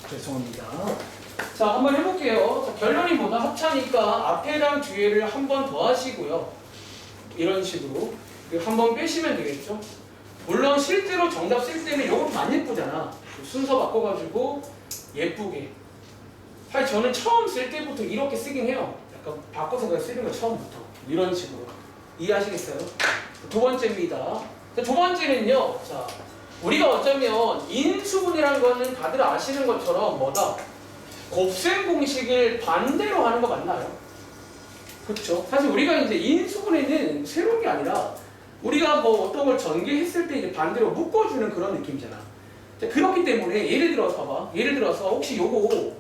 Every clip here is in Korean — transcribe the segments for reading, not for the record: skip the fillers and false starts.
죄송합니다. 자, 한번 해볼게요. 자, 결론이 뭐다? 합차니까 앞에랑 뒤에를 한 번 더 하시고요. 이런 식으로. 한 번 빼시면 되겠죠? 물론 실제로 정답 쓸 때는 이것도 안 예쁘잖아. 순서 바꿔가지고 예쁘게. 사실 저는 처음 쓸 때부터 이렇게 쓰긴 해요. 약간 바꿔서 그냥 쓰는 거 처음부터. 이런 식으로. 이해하시겠어요? 두 번째입니다. 자, 두 번째는요. 자, 우리가 어쩌면 인수분해라는 거는 다들 아시는 것처럼 뭐다? 곱셈 공식을 반대로 하는 거 맞나요? 그렇죠. 사실 우리가 이제 인수분해는 새로운 게 아니라 우리가 뭐 어떤 걸 전개했을 때 이제 반대로 묶어주는 그런 느낌이잖아. 자, 그렇기 때문에 예를 들어서 봐봐. 예를 들어서 혹시 요거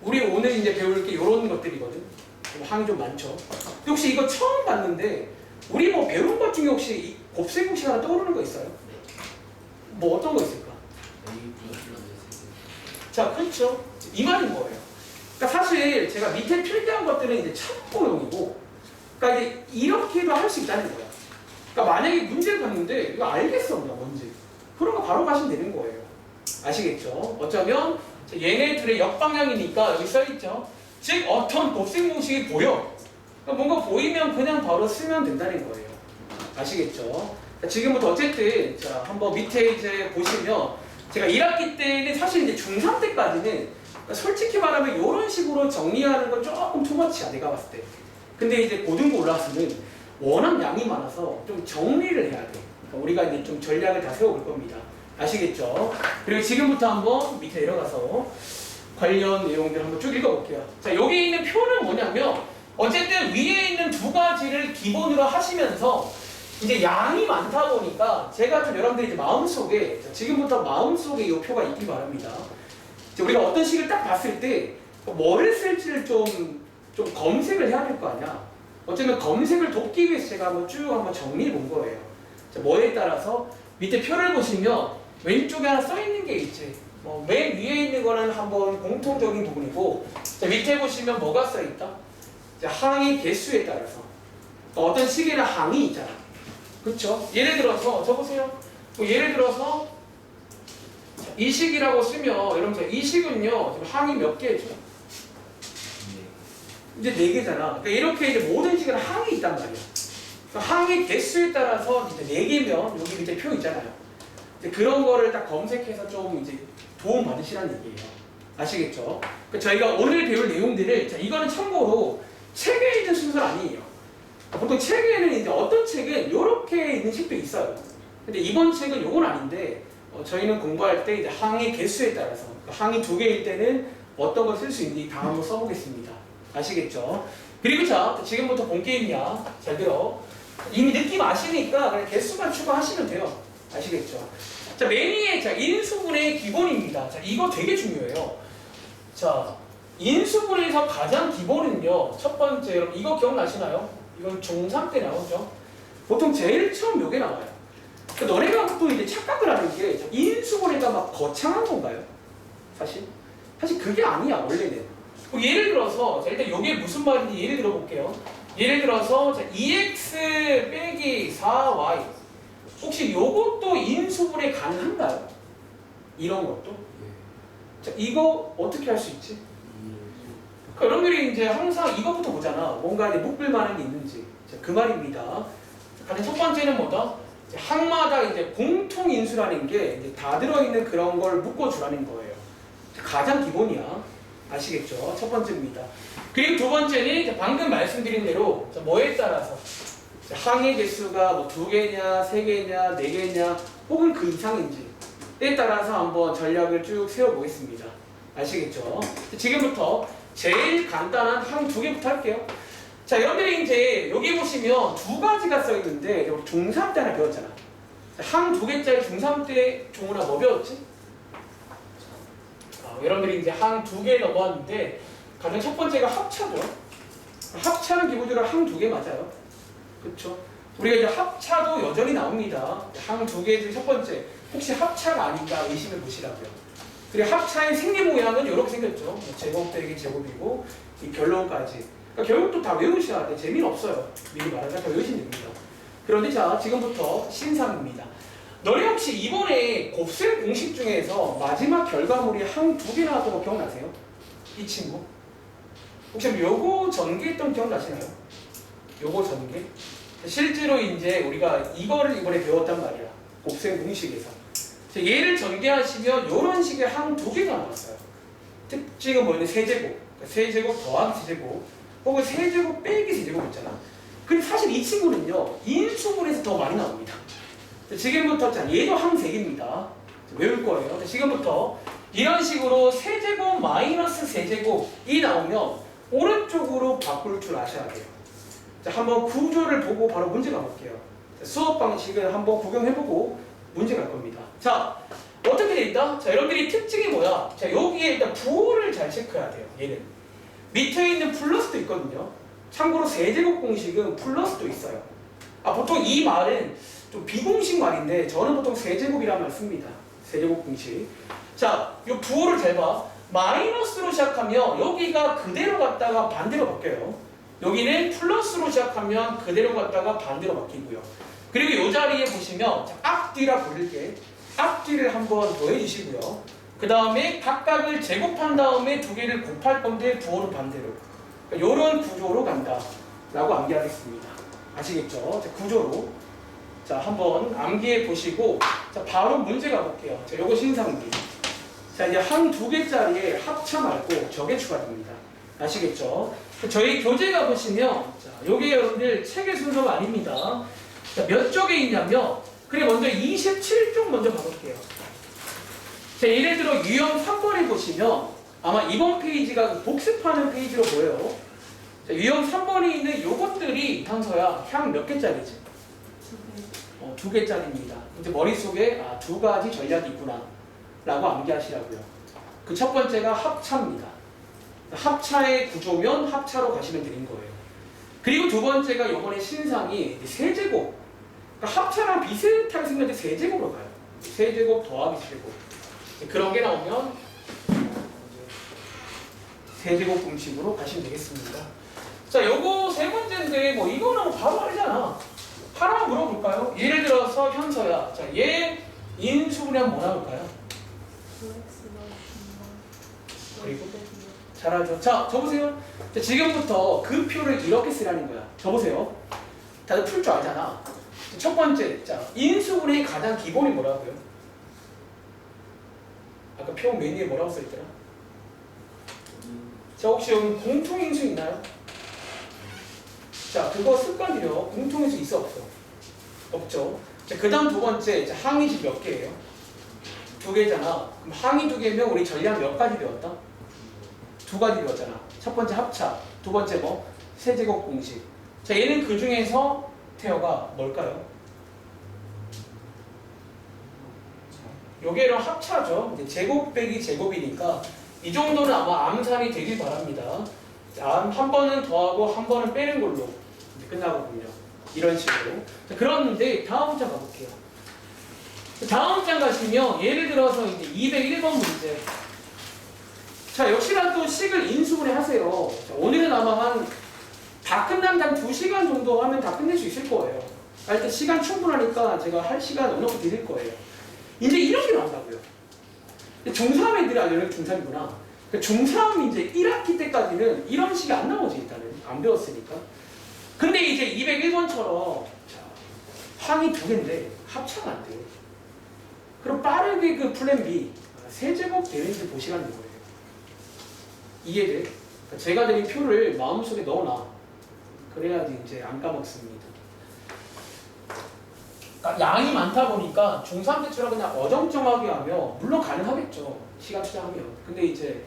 우리 오늘 이제 배울 게 이런 것들이거든. 항이 좀 많죠. 근데 혹시 이거 처음 봤는데 우리 뭐 배운 것 중에 혹시 이 곱셈 공식 하나 떠오르는 거 있어요? 뭐 어떤 거 있을까? 자, 그렇죠. 이 말인 거예요. 그러니까 사실 제가 밑에 필기한 것들은 이제 참고용이고, 그러니까 이제 이렇게도 할 수 있다는 거야. 그러니까 만약에 문제를 봤는데 이거 알겠어, 그냥 뭔지. 그런 거 바로 가시면 되는 거예요. 아시겠죠? 어쩌면 얘네들의 역방향이니까 여기 써 있죠. 즉 어떤 곱셈 공식이 보여. 그러니까 뭔가 보이면 그냥 바로 쓰면 된다는 거예요. 아시겠죠? 지금부터 어쨌든 자 한번 밑에 이제 보시면 제가 1학기 때는 사실 이제 중3 때까지는 솔직히 말하면 이런 식으로 정리하는 건 조금 투머치야 내가 봤을 때. 근데 이제 고등부 올라왔으면 워낙 양이 많아서 좀 정리를 해야 돼. 그러니까 우리가 이제 좀 전략을 다 세워볼 겁니다. 아시겠죠? 그리고 지금부터 한번 밑에 내려가서 관련 내용들 한번 쭉 읽어볼게요. 자, 여기 있는 표는 뭐냐면 어쨌든 위에 있는 두 가지를 기본으로 하시면서 이제 양이 많다 보니까 제가 좀 여러분들이 이제 마음속에 지금부터 마음속에 이 표가 있기 바랍니다. 우리가 어떤 식을 딱 봤을 때 뭐를 쓸지를 좀 검색을 해야 될 거 아니야. 어쩌면 검색을 돕기 위해서 제가 한번 정리해 본 거예요. 자, 뭐에 따라서 밑에 표를 보시면 왼쪽에 하나 써 있는 게 있지. 맨 위에 있는 거는 한번 공통적인 부분이고, 자, 밑에 보시면 뭐가 써 있다? 자, 항의 개수에 따라서 어떤 식에는 항이 있잖아. 그렇죠? 예를 들어서 적으세요. 예를 들어서 이 식이라고 쓰면 여러분들 이 식은요 지금 항이 몇 개죠? 이제 4개잖아. 그러니까 이렇게 이제 모든 식에는 항이 있단 말이야. 그러니까 항의 개수에 따라서 이제 4개면 여기 밑에 표 있잖아요. 이제 그런 거를 딱 검색해서 좀 이제 도움 받으시라는 얘기예요. 아시겠죠? 그러니까 저희가 오늘 배울 내용들을 자 이거는 참고로 책에 있는 순서는 아니에요. 보통 책에는 이제 어떤 책은 이렇게 있는 책도 있어요. 근데 이번 책은 요건 아닌데 저희는 공부할 때 이제 항의 개수에 따라서 항이 2개일 때는 어떤 걸 쓸 수 있는지 다 한번 써보겠습니다. 아시겠죠? 그리고 자 지금부터 본 게임이야. 잘 들어. 이미 느낌 아시니까 그냥 개수만 추가하시면 돼요. 아시겠죠? 자 맨 위에 자 인수분해의 기본입니다. 자 이거 되게 중요해요. 자 인수분해에서 가장 기본은요. 첫 번째 여러분 이거 기억나시나요? 이건 중3 때 나오죠. 보통 제일 처음 요게 나와요. 그러니까 너네가 또 이제 착각을 하는 게 인수분해가 막 거창한 건가요? 사실 그게 아니야 원래는. 예를 들어서 자, 일단 요게 무슨 말인지 예를 들어 볼게요. 예를 들어서 자, 2x 빼기 4y 혹시 요것도 인수분해 가능한가요? 이런 것도? 자 이거 어떻게 할 수 있지? 그러니까 여러분들이 이제 항상 이것부터 보잖아. 뭔가 이제 묶을 만한 게 있는지. 자, 그 말입니다. 가장 첫 번째는 뭐다? 항마다 이제 공통 인수라는 게 이제 다 들어있는 그런 걸 묶어주라는 거예요. 가장 기본이야. 아시겠죠? 첫 번째입니다. 그리고 두 번째는 방금 말씀드린 대로 뭐에 따라서 항의 개수가 뭐 2개냐, 3개냐, 4개냐, 혹은 그 이상인지에 따라서 한번 전략을 쭉 세워보겠습니다. 아시겠죠? 지금부터 제일 간단한 항 2개부터 할게요. 자, 여러분들이 이제 여기 보시면 2가지가 써 있는데 중3 때 하나 배웠잖아. 항 2개짜리 중3 때 종훈아 뭐 배웠지? 여러분들이 이제 항 2개 넘어왔는데 가장 첫 번째가 합차죠. 합차는 기본적으로 항 2개 맞아요. 그렇죠? 우리가 이제 합차도 여전히 나옵니다. 항 2개 중 첫 번째 혹시 합차가 아닌가 의심해 보시라고요. 그리고 합차의 생리 모양은 이렇게 생겼죠. 제곱 빼기 제곱이고 이 결론까지. 그러니까 결국도 다 외우셔야 돼. 재미는 없어요. 미리 말하자 다 외우시면 됩니다. 그런데 자 지금부터 신상입니다. 너네 혹시 이번에 곱셈 공식 중에서 마지막 결과물이 한 두 개 나왔던 거 기억나세요? 이 친구? 혹시 요거 전개했던 거 기억나시나요? 요거 전개? 실제로 이제 우리가 이거를 이번에 배웠단 말이야. 곱셈 공식에서. 얘를 전개하시면 이런 식의 한 두 개가 나왔어요. 특징은 뭐냐면 세제곱. 세제곱 더하기 세제곱. 혹은 세제곱 빼기 세제곱 있잖아. 근데 사실 이 친구는요, 인수분해에서 더 많이 나옵니다. 지금부터, 자, 얘도 한 3개입니다. 외울 거예요. 지금부터 이런 식으로 세제곱 마이너스 세제곱이 나오면 오른쪽으로 바꿀 줄 아셔야 돼요. 자, 한번 구조를 보고 바로 문제 가볼게요. 수업 방식을 한번 구경해보고 문제 갈 겁니다. 자, 어떻게 돼 있다? 자, 여러분들이 특징이 뭐야? 자, 여기에 일단 부호를 잘 체크해야 돼요. 얘는 밑에 있는 플러스도 있거든요. 참고로 세제곱 공식은 플러스도 있어요. 보통 이 말은 좀 비공식 말인데 저는 보통 세제곱이라는 말 씁니다. 세제곱 공식. 자, 이 부호를 잘 봐. 마이너스로 시작하면 여기가 그대로 갔다가 반대로 바뀌어요. 여기는 플러스로 시작하면 그대로 갔다가 반대로 바뀌고요. 그리고 이 자리에 보시면 앞뒤라 부를게. 앞뒤를 한번 더해주시고요. 그 다음에 각각을 제곱한 다음에 두 개를 곱할 건데 부호는 반대로. 이런 구조로 간다 라고 암기하겠습니다. 아시겠죠? 자, 구조로. 자, 한번 암기해 보시고, 자, 바로 문제 가볼게요. 자, 요거 신상기. 자, 이제 한 두 개짜리에 합차 말고 적에 추가됩니다. 아시겠죠? 저희 교재 가보시면, 자, 요게 여러분들 책의 순서가 아닙니다. 자, 몇 쪽에 있냐면, 그래, 먼저 27쪽 먼저 가볼게요. 자, 예를 들어 유형 3번에 보시면, 아마 이번 페이지가 복습하는 페이지로 보여요. 자, 유형 3번에 있는 요것들이 현서야, 향 몇 개짜리지? 2개짜리입니다. 이제 머릿속에 두 가지 전략이 있구나 라고 암기하시라고요. 그 첫 번째가 합차입니다. 합차의 구조면 합차로 가시면 되는 거예요. 그리고 두 번째가 이번에 신상이 세제곱. 그러니까 합차랑 비슷하게 생겼는데 세제곱으로 가요. 세제곱 더하기 세제곱. 그런 게 나오면 세제곱 공식으로 가시면 되겠습니다. 자, 요거 세 번째인데 뭐 이거는 바로 알잖아. 하나 물어볼까요? 예를 들어서 현서야. 자, 얘 인수분해하면 뭐 나올까요? 그리고 잘하죠. 자, 적으세요. 자, 지금부터 그 표를 이렇게 쓰라는 거야. 적으세요. 다들 풀 줄 알잖아. 첫 번째, 자, 인수분해의 가장 기본이 뭐라고요? 아까 표 맨 위에 뭐라고 써있더라? 자, 혹시 여기 공통인수 있나요? 자, 그거 습관이요. 공통인수 있어 없어? 없죠. 자, 그 다음 두 번째, 자, 항이 몇 개예요? 2개잖아. 그럼 항이 2개면 우리 전략 몇 가지 배웠다? 2가지 배웠잖아. 첫 번째 합차, 두 번째 뭐? 세제곱 공식. 자, 얘는 그 중에서 태어가 뭘까요? 요게는 합차죠. 이제 제곱 빼기 제곱이니까 이 정도는 아마 암산이 되길 바랍니다. 한 번은 더하고 한 번은 빼는 걸로 이제 끝나거든요. 이런 식으로. 자, 그런데 다음 장 가볼게요. 다음 장 가시면 예를 들어서 이제 201번 문제. 자, 역시나 또 식을 인수분해 하세요. 자, 오늘은 아마 다 끝난 다음 2시간 정도 하면 다 끝낼 수 있을 거예요. 일단 시간 충분하니까 제가 할 시간 어느 정도 드릴 거예요. 이제 이런 게 나온다고요. 중3 애들이 아니라 중3이구나. 중3 이제 1학기 때까지는 이런 식이 안 나오지, 일단은. 안 배웠으니까. 근데 이제 201번처럼, 항이 2개인데 합차가 안 돼요. 그럼 빠르게 그 플랜 B, 세제곱 되는지 보시라는 거예요. 이해돼? 제가 드린 표를 마음속에 넣어놔. 그래야지 이제 안 까먹습니다. 그러니까 양이 많다 보니까 중3 때처럼 그냥 어정쩡하게 하면 물론 가능하겠죠. 시간 투자하면. 근데 이제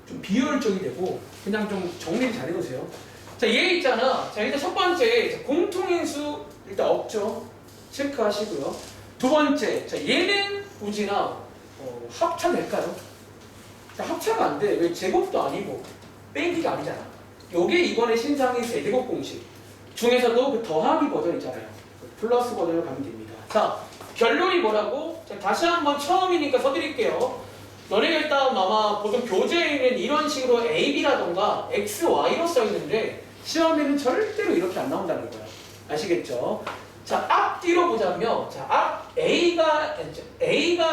좀 비효율적이 되고 그냥 좀 정리를 잘 해놓으세요. 자, 얘 있잖아. 자, 일단 첫 번째 공통인수 일단 없죠. 체크하시고요. 두 번째, 자, 얘는 우지나 합차 될까요? 자, 합차가 안 돼. 왜? 제곱도 아니고 빼기가 아니잖아. 요게 이번에 신상의 세제곱 공식 중에서도 그 더하기 버전 있잖아요. 플러스 버전을 가면 됩니다. 자, 결론이 뭐라고? 자, 다시 한번 처음이니까 써드릴게요. 너네가 일단 아마 보통 교재에는 이런 식으로 A, B라던가 X, Y로 써있는데 시험에는 절대로 이렇게 안 나온다는 거야. 아시겠죠? 자, 앞뒤로 보자면, 자, A가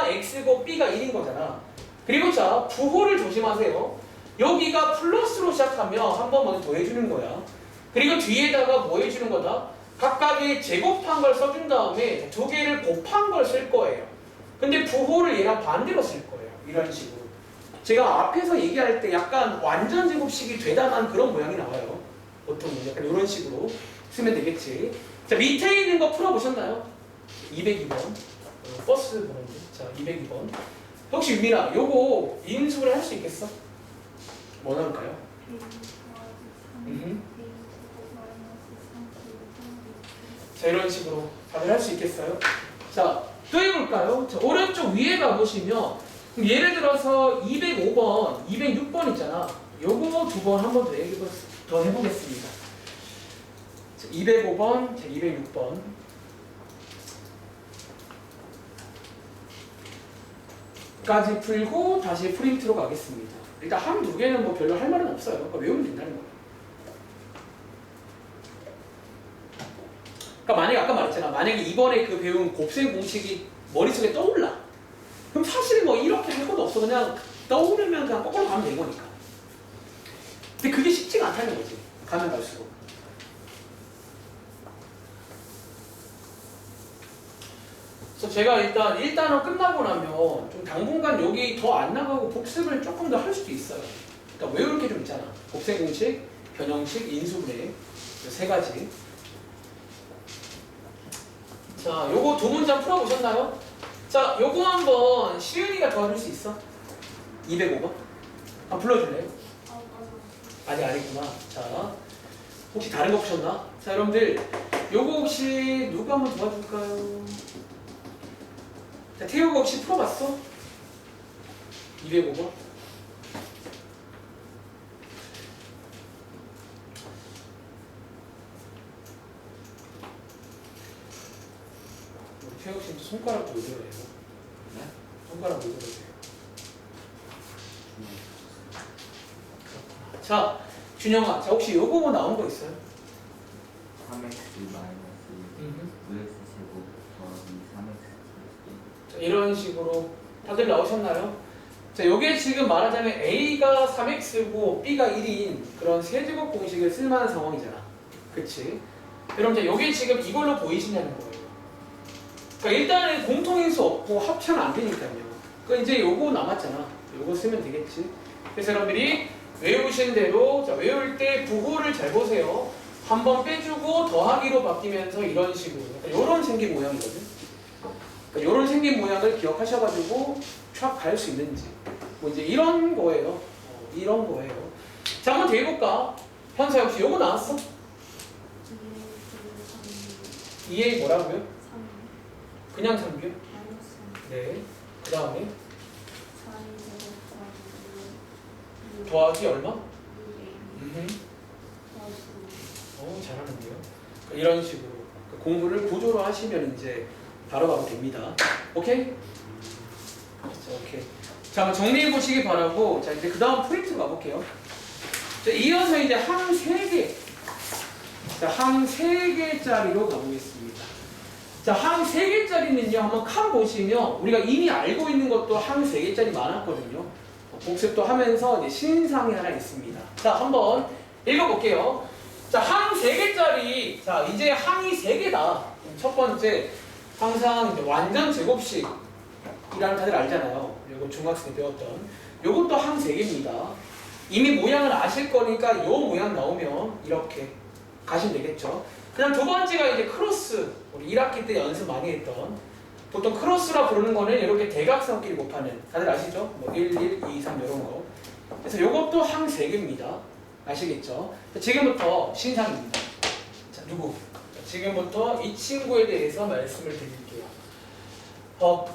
X고 B가 1인 거잖아. 그리고 자, 부호를 조심하세요. 여기가 플러스로 시작하면 한 번 먼저 더해주는 거야. 그리고 뒤에다가 뭐 해주는 거다? 각각의 제곱한 걸 써준 다음에 두 개를 곱한 걸 쓸 거예요. 근데 부호를 얘랑 반대로 쓸 거예요. 이런 식으로. 제가 앞에서 얘기할 때 약간 완전 제곱식이 되다만 그런 모양이 나와요. 보통 약간 이런 식으로 쓰면 되겠지. 자, 밑에 있는 거 풀어보셨나요? 202번. 버스 번호인데. 자, 202번. 혹시 유민아, 요거 인수를 할 수 있겠어? 뭐 나올까요? 자, 이런 식으로 다들 할 수 있겠어요? 자, 또 해볼까요? 자, 오른쪽 위에 가보시면 예를 들어서 205번, 206번 있잖아. 요거 두 번 한 번 더 해보겠습니다. 자, 205번, 자, 206번. 까지 풀고 다시 프린트로 가겠습니다. 일단 한 두 개는 뭐 별로 할 말은 없어요. 그러니까 외우면 된다는 거예요. 그러니까 만약에 아까 말했잖아. 만약에 이번에 그 배운 곱셈 공식이 머릿속에 떠올라. 그럼 사실 뭐 이렇게 할 것도 없어. 그냥 떠오르면 그냥 거꾸로 가면 된 거니까. 근데 그게 쉽지가 않다는 거지. 가면 갈수록. 그래서 제가 일단 1단원 끝나고 나면 좀 당분간 여기 더 안 나가고 복습을 조금 더 할 수도 있어요. 그러니까 외울 게 좀 있잖아. 곱셈 공식, 변형식, 인수분해 세 가지. 자, 요거 두 문장 풀어보셨나요? 자, 요거 한번 시은이가 도와줄 수 있어? 205번? 한번 불러줄래요? 아직 아니구나. 자, 혹시 다른 거 푸셨나? 자, 여러분들 요거 혹시 누가 한번 도와줄까요? 자, 태우가 혹시 풀어봤어? 205번? 태욱 씨 손가락도 왜 그래요? 네? 손가락 왜 그러세요? 자, 준영아, 자 혹시 요거 뭐 나온 거 있어요? 3x 마이너스 5x 제곱 더하기 3x 자, 이런 식으로 다들 나오셨나요? 자, 요게 지금 말하자면 A가 3X고 B가 1인 그런 세제곱 공식을 쓸만한 상황이잖아. 그치? 그럼 이제 요게 지금 이걸로 보이시냐는 거예요. 그러니까 일단은 공통인수 없고 합차는 안 되니까요. 그러니까 이제 요거 남았잖아. 요거 쓰면 되겠지. 그래서 여러분들이 외우신 대로 자, 외울 때 부호를 잘 보세요. 한번 빼주고 더하기로 바뀌면서 이런 식으로 이런 생긴 모양이거든. 그러니까 이런 생긴 모양을 기억하셔가지고 촥 갈 수 있는지 뭐 이제 이런 거예요. 이런 거예요. 자, 한번 더 해볼까? 현사 혹시 요거 나왔어? 2A 뭐라고요? 그냥 3비요? 네. 그 다음에 더하기 얼마? 잘하는데요. 이런 식으로 공부를 구조로 하시면 이제 바로 가면 됩니다. 오케이? 자, 오케이. 자, 한번 정리해 보시기 바라고. 자, 이제 그 다음 프린트로 가볼게요. 자, 이어서 이제 항 3개. 자, 항 3개짜리로 가보겠습니다. 자, 항 3개짜리는요, 한번 칸 보시면 우리가 이미 알고 있는 것도 항 3개짜리 많았거든요. 복습도 하면서 이제 신상이 하나 있습니다. 자, 한번 읽어볼게요. 자, 항 3개짜리. 자, 이제 항이 3개다. 첫 번째, 항상 이제 완전 제곱식이라는 다들 알잖아요. 이거 중학생 때 배웠던. 요것도 항 3개입니다. 이미 모양을 아실 거니까 요 모양 나오면 이렇게 가시면 되겠죠. 그다음 두 번째가 이제 크로스. 우리 1학기 때 연습 많이 했던. 보통 크로스라 부르는 거는 이렇게 대각선끼리 곱하는. 다들 아시죠? 뭐 1, 1, 2, 3 이런 거. 그래서 요것도 항 3개입니다. 아시겠죠? 지금부터 신상입니다. 자, 누구? 지금부터 이 친구에 대해서 말씀을 드릴게요.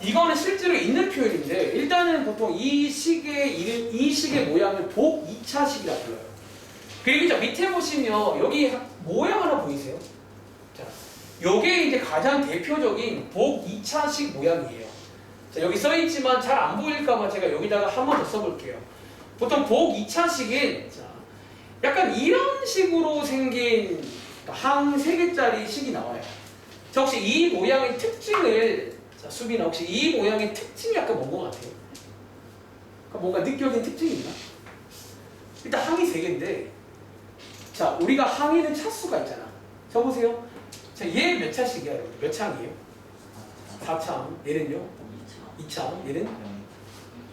이거는 실제로 있는 표현인데 일단은 보통 이 식의 모양을 복 2차식이라 불러요. 그리고 자, 밑에 보시면 여기 모양 하나 보이세요? 자, 요게 이제 가장 대표적인 복 2차식 모양이에요. 자, 여기 써있지만 잘 안 보일까봐 제가 여기다가 한 번 더 써볼게요. 보통 복 2차식은 약간 이런 식으로 생긴 항 3개짜리 식이 나와요. 자, 혹시 이 모양의 특징을, 자, 수빈아, 혹시 이 모양의 특징이 아까 뭔 것 같아요? 그러니까 뭔가 느껴진 특징이 있나? 일단 항이 3개인데, 자, 우리가 항에는 차수가 있잖아. 저 보세요. 자, 얘 몇 차씩이야, 여러분? 몇 창이에요? 4창. 얘는요? 2창. 얘는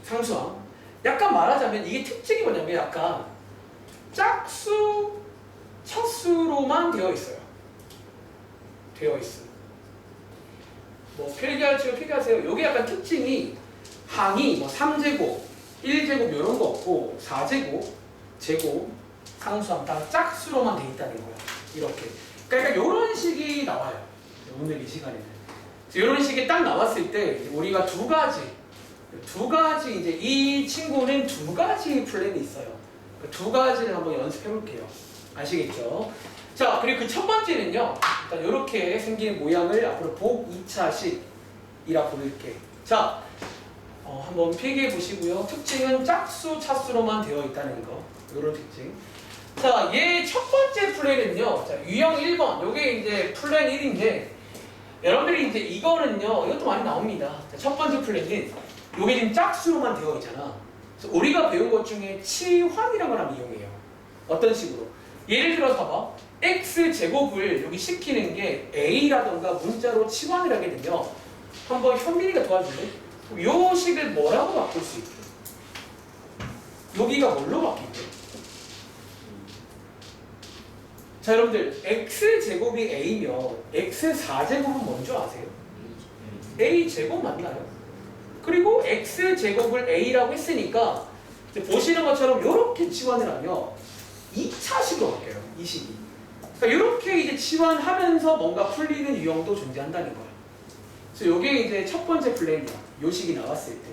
상수항. 약간 말하자면 이게 특징이 뭐냐면 약간 짝수, 차수로만 되어 있어요. 되어 있어. 뭐 필기하시면 필기하세요. 요게 약간 특징이 항이 뭐 3제곱, 1제곱 이런 거 없고 4제곱, 제곱, 상수항 다 짝수로만 돼 있다는 거야. 이렇게. 그러니까 이런 식이 나와요. 오늘 이 시간에는. 이런 식이 딱 나왔을 때 우리가 두 가지 이제 이 친구는 2가지 플랜이 있어요. 두 가지를 한번 연습해 볼게요. 아시겠죠? 자, 그리고 그 첫 번째는요. 일단 이렇게 생긴 모양을 앞으로 복 2차식이라 부를게. 자, 한번 필기해 보시고요. 특징은 짝수, 차수로만 되어 있다는 거. 이런 특징. 자, 얘 첫 번째 플랜은요. 자, 유형 1번. 요게 이제 플랜 1인데 여러분들이 이제 이거는요. 이것도 많이 나옵니다. 자, 첫 번째 플랜은 요게 지금 짝수로만 되어 있잖아. 그래서 우리가 배운 것 중에 치환이라는 걸 한번 이용해요. 어떤 식으로? 예를 들어서 봐. x제곱을 여기 시키는 게 a라던가 문자로 치환을 하게 되면 한번 현민이가 도와줄래? 요 식을 뭐라고 바꿀 수 있게? 여기가 뭘로 바뀌게? 자, 여러분들 x제곱이 a면 x4제곱은 뭔지 아세요? a제곱 맞나요? 그리고 x제곱을 a라고 했으니까 보시는 것처럼 이렇게 치환을 하면 2차식으로 바뀌어요. 이 식이. 그러니까 이렇게 이제 치환하면서 뭔가 풀리는 유형도 존재한다는 거예요. 그래서 이게 이제 첫 번째 플랜이야. 요 식이 나왔을 때.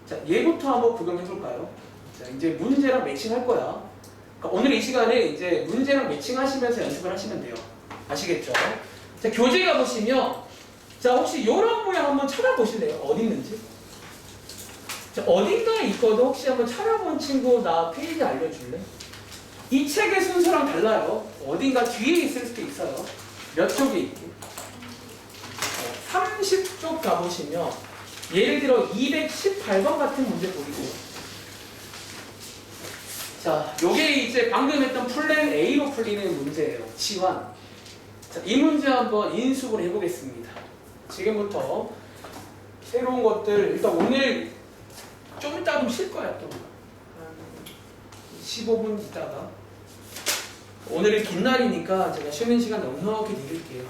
자, 얘부터 한번 구경해 볼까요? 자, 이제 문제랑 매칭할 거야. 그러니까 오늘 이 시간에 이제 문제랑 매칭하시면서 연습을 하시면 돼요. 아시겠죠? 자, 교재 가보시면 자, 혹시 이런 모양 한번 찾아보실래요? 어디 있는지? 자, 어딘가에 있거든. 혹시 한번 찾아본 친구 나 페이지 알려줄래? 이 책의 순서랑 달라요. 어딘가 뒤에 있을 수도 있어요. 몇 쪽에 있게? 30쪽 가보시면 예를 들어 218번 같은 문제 보이세요? 자, 요게 이제 방금 했던 플랜 A로 풀리는 문제예요. 치환. 자, 이 문제 한번 인수를 해보겠습니다. 지금부터 새로운 것들 일단 오늘 좀 이따 좀 쉴 거야 또. 한 15분 있다가. 오늘은 긴 날이니까 제가 쉬는 시간 넉넉히 드릴게요.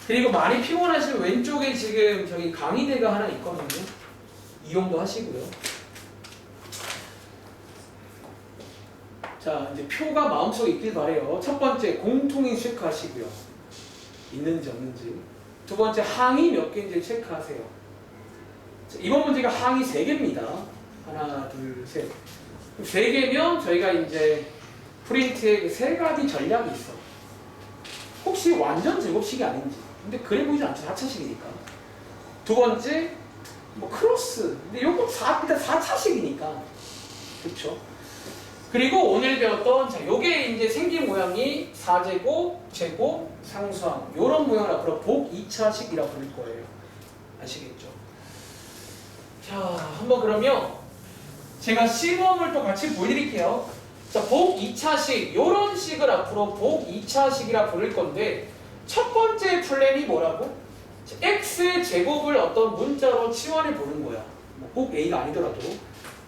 그리고 많이 피곤하시면 왼쪽에 지금 저기 강의대가 하나 있거든요. 이용도 하시고요. 자, 이제 표가 마음속에 있길 바래요. 첫 번째 공통인 체크하시고요. 있는지 없는지. 두 번째 항이 몇 개인지 체크하세요. 자, 이번 문제가 항이 3개입니다. 하나, 둘, 셋. 3개면 저희가 이제 프린트에 3가지 전략이 있어. 혹시 완전 제곱식이 아닌지. 근데 그래 보이지 않죠. 4차식이니까. 두 번째, 뭐 크로스. 근데 요거 일단 4차식이니까. 그렇죠? 그리고 오늘 배웠던 자, 요게 이제 생긴 모양이 4제곱, 제곱, 상수항. 요런 모양을 앞으로 복 2차식이라 부를 거예요. 아시겠죠? 자, 한번 그러면 제가 시범을 또 같이 보여드릴게요. 자, 복 2차식, 요런 식을 앞으로 복 2차식이라 부를 건데 첫 번째 플랜이 뭐라고? 자, x제곱을 어떤 문자로 치환해 보는 거야. 뭐 꼭 a가 아니더라도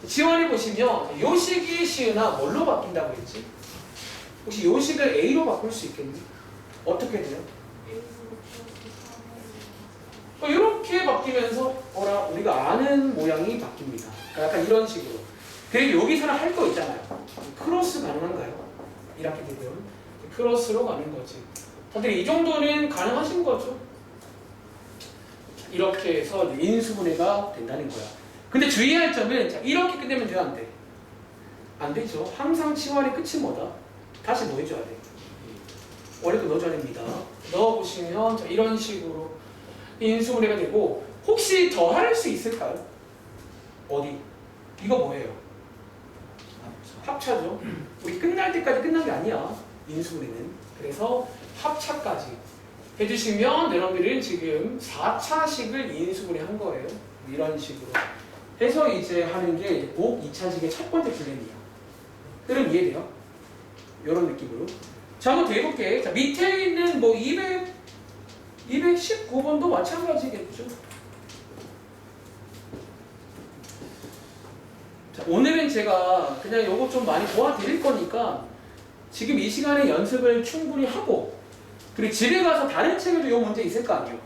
치환해 보시면 요 식이 시은아 뭘로 바뀐다고 했지? 혹시 요 식을 a로 바꿀 수 있겠니? 어떻게 돼요? 이렇게 바뀌면서 뭐라 우리가 아는 모양이 바뀝니다. 그러니까 약간 이런 식으로. 그리고 여기서는 할 거 있잖아요. 크로스 가능한가요? 이렇게 되면 크로스로 가는 거지. 다들 이 정도는 가능하신 거죠? 이렇게 해서 인수분해가 된다는 거야. 근데 주의할 점은 자, 이렇게 끝내면 돼요, 안 돼? 안 되죠. 항상 치환의 끝이 뭐다? 다시 뭐 해줘야 돼? 원래도 넣어줘야 됩니다. 넣어보시면 자, 이런 식으로 인수분해가 되고 혹시 더 할 수 있을까요? 어디? 이거 뭐예요? 합차죠. 우리 끝날 때까지 끝난 게 아니야. 인수분해는. 그래서 합차까지 해주시면 여러분들은 지금 4차식을 인수분해 한 거예요. 이런 식으로 해서 이제 하는 게 복 2차식의 첫 번째 플랜이에요. 그럼 이해돼요? 이런 느낌으로. 자, 한번 더 해볼게. 자, 밑에 있는 뭐 219번도 마찬가지겠죠. 자, 오늘은 제가 그냥 요거 좀 많이 도와드릴 거니까 지금 이 시간에 연습을 충분히 하고 그리고 집에 가서 다른 책에도 요 문제 있을 거 아니에요.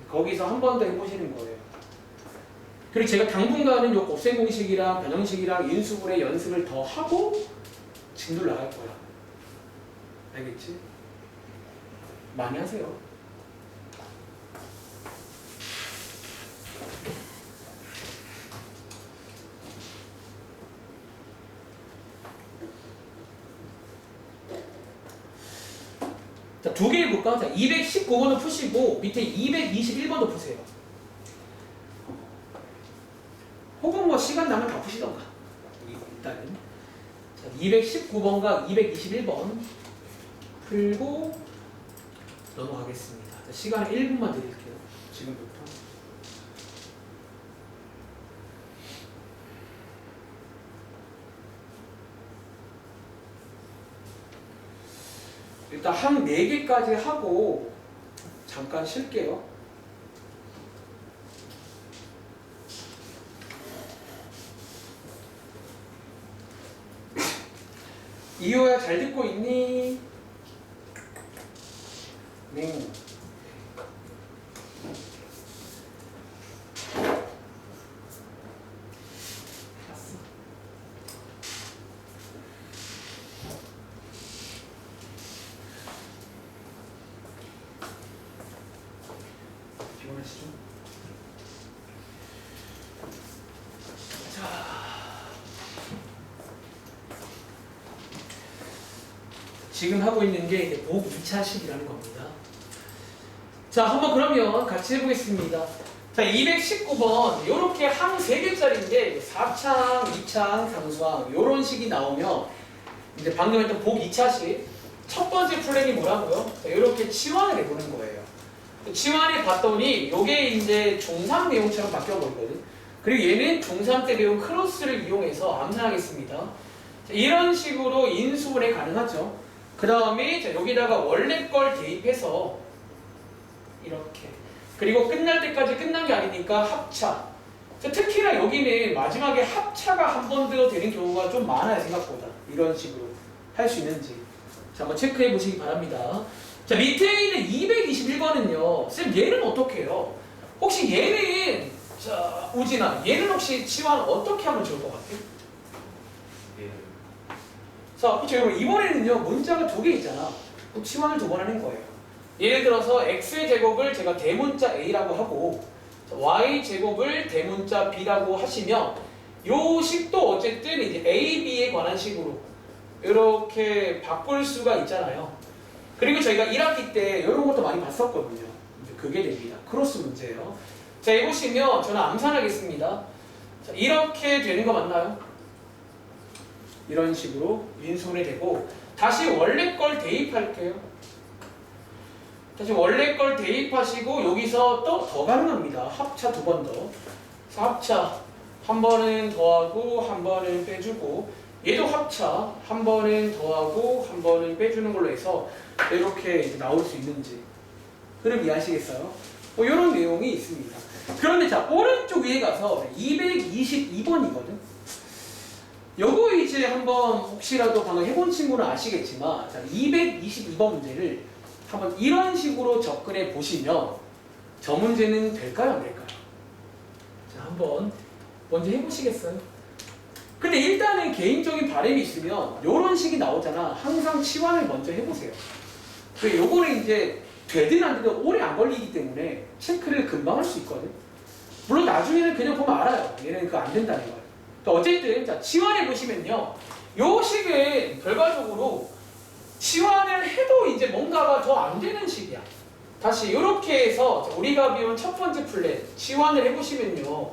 거기서 한 번 더 해보시는 거예요. 그리고 제가 당분간은 요 곱셈 공식이랑 변형식이랑 인수분해 연습을 더 하고 진도를 나갈 거야. 알겠지? 많이 하세요. 자, 두 개 해볼까? 자, 219번을 푸시고 밑에 221번도 푸세요. 혹은 뭐 시간 나면 다 푸시던가. 일단은 자, 219번과 221번 풀고 넘어가겠습니다. 자, 시간 1분만 드릴게요. 지금부터. 일단 한 4개까지 하고 잠깐 쉴게요. 이호야 잘 듣고 있니? 네. 피곤하시죠? 자, 지금 하고 있는 게 이제 복 2차식이라는 겁니다. 자, 한번 그러면 같이 해보겠습니다. 자, 219번 이렇게 항 3개짜리인데 4창, 2창, 상수항 이런 식이 나오면 이제 방금 했던 복 2차식 첫 번째 플랜이 뭐라고요? 자, 이렇게 치환을 해보는 거예요. 치환해 봤더니 이게 이제 중3 내용처럼 바뀌어버리거든. 그리고 얘는 중3 때 배운 크로스를 이용해서 암산하겠습니다. 자, 이런 식으로 인수분해 가능하죠. 그 다음에 여기다가 원래 걸 대입해서 이렇게 그리고 끝날 때까지 끝난 게 아니니까 합차. 자, 특히나 여기는 마지막에 합차가 한 번 더 되는 경우가 좀 많아요. 생각보다. 이런 식으로 할 수 있는지 자, 한번 체크해 보시기 바랍니다. 자, 밑에 있는 221번은요 쌤 얘는 어떻게 해요? 혹시 얘는 자 우진아 얘는 혹시 치환 어떻게 하면 좋을 것 같아요? 자, 그렇죠. 여러분 이번에는요 문자가 2개 있잖아. 그럼 치환을 2번 하는 거예요. 예를 들어서 x의 제곱을 제가 대문자 a라고 하고 y 제곱을 대문자 b라고 하시면 요 식도 어쨌든 이제 a, b에 관한 식으로 이렇게 바꿀 수가 있잖아요. 그리고 저희가 1학기 때 이런 것도 많이 봤었거든요. 이제 그게 됩니다. 크로스 문제예요. 자, 여기 보시면 저는 암산하겠습니다. 자, 이렇게 되는 거 맞나요? 이런 식으로 인수분해 되고 다시 원래 걸 대입할게요. 다시 원래 걸 대입하시고 여기서 또 더 가능합니다. 합차 2번 더. 그래서 합차 한 번은 더하고 한 번은 빼주고 얘도 합차 한 번은 더하고 한 번은 빼주는 걸로 해서 이렇게 이제 나올 수 있는지 흐름 이해하시겠어요? 뭐 이런 내용이 있습니다. 그런데 자 오른쪽 위에 가서 222번이거든. 요거 이제 한번 혹시라도 방금 해본 친구는 아시겠지만 자, 222번 문제를 한번 이런 식으로 접근해 보시면 저 문제는 될까요? 안 될까요? 자, 한번 먼저 해보시겠어요? 근데 일단은 개인적인 바람이 있으면 이런 식이 나오잖아. 항상 치환을 먼저 해보세요. 요거는 이제 되든 안 되든 오래 안 걸리기 때문에 체크를 금방 할 수 있거든. 물론 나중에는 그냥 보면 알아요. 얘는 그거 안 된다는 걸. 또 어쨌든 자 치환해 보시면요. 요 식은 결과적으로 치환을 해도 이제 뭔가가 더 안 되는 식이야. 다시 이렇게 해서 우리가 배운 첫 번째 플랜 치환을 해보시면요.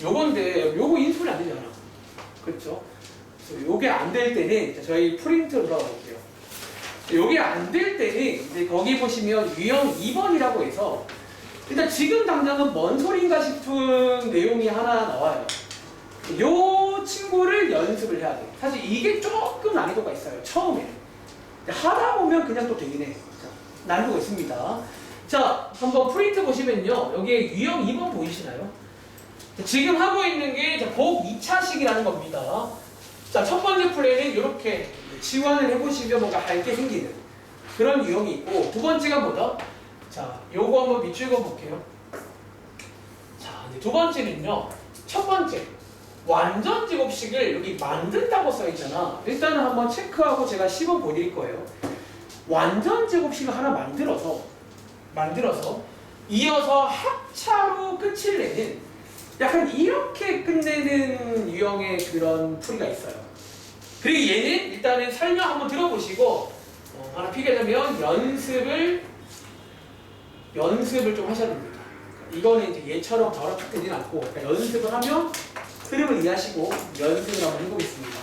요건데 요거 인수분해 안 되잖아. 그렇죠? 그래서 요게 안 될 때는 저희 프린트로 돌아가 볼게요. 여기 안 될 때는 이제 거기 보시면 유형 2번이라고 해서 일단 지금 당장은 뭔 소린가 싶은 내용이 하나 나와요. 요 친구를 연습을 해야 돼. 사실 이게 조금 난이도가 있어요. 처음에. 하다 보면 그냥 또 되긴 해. 자, 난이도가 있습니다. 자, 한번 프린트 보시면요. 여기에 유형 2번 보이시나요? 지금 하고 있는 게 복 2차식이라는 겁니다. 자, 첫 번째 플레이는 이렇게 지원을 해보시면 뭔가 밝게 생기는 그런 유형이 있고, 두 번째가 뭐다? 자, 요거 한번 밑줄 그어볼게요. 자, 이제 두 번째는요. 첫 번째, 완전 제곱식을 여기 만든다고 써있잖아. 일단은 한번 체크하고 제가 시범 보여드릴 거예요. 완전 제곱식을 하나 만들어서 이어서 합차로 끝을 내는 약간 이렇게 끝내는 유형의 그런 풀이가 있어요. 그리고 얘는 일단은 설명 한번 들어보시고 하나 필기하자면 연습을 좀 하셔야 됩니다. 이거는 이제 얘처럼 바로 탁 되진 않고 그러니까 연습을 하면 흐름을 이해하시고 연습을 한번 해보겠습니다.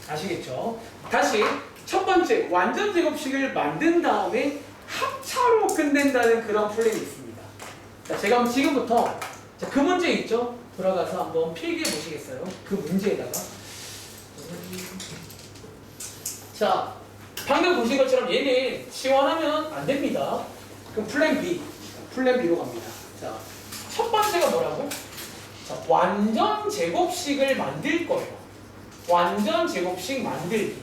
아시겠죠? 다시 첫 번째 완전 제곱식을 만든 다음에 합차로 끝낸다는 그런 플랜이 있습니다. 자, 제가 한번 지금부터 그 문제 있죠? 들어가서 한번 필기해 보시겠어요? 그 문제에다가 자, 방금 보신 것처럼 얘는 지원하면 안 됩니다. 그럼 플랜 B로 갑니다. 자, 첫 번째가 뭐라고? 자, 완전 제곱식을 만들 거예요. 완전 제곱식 만들기.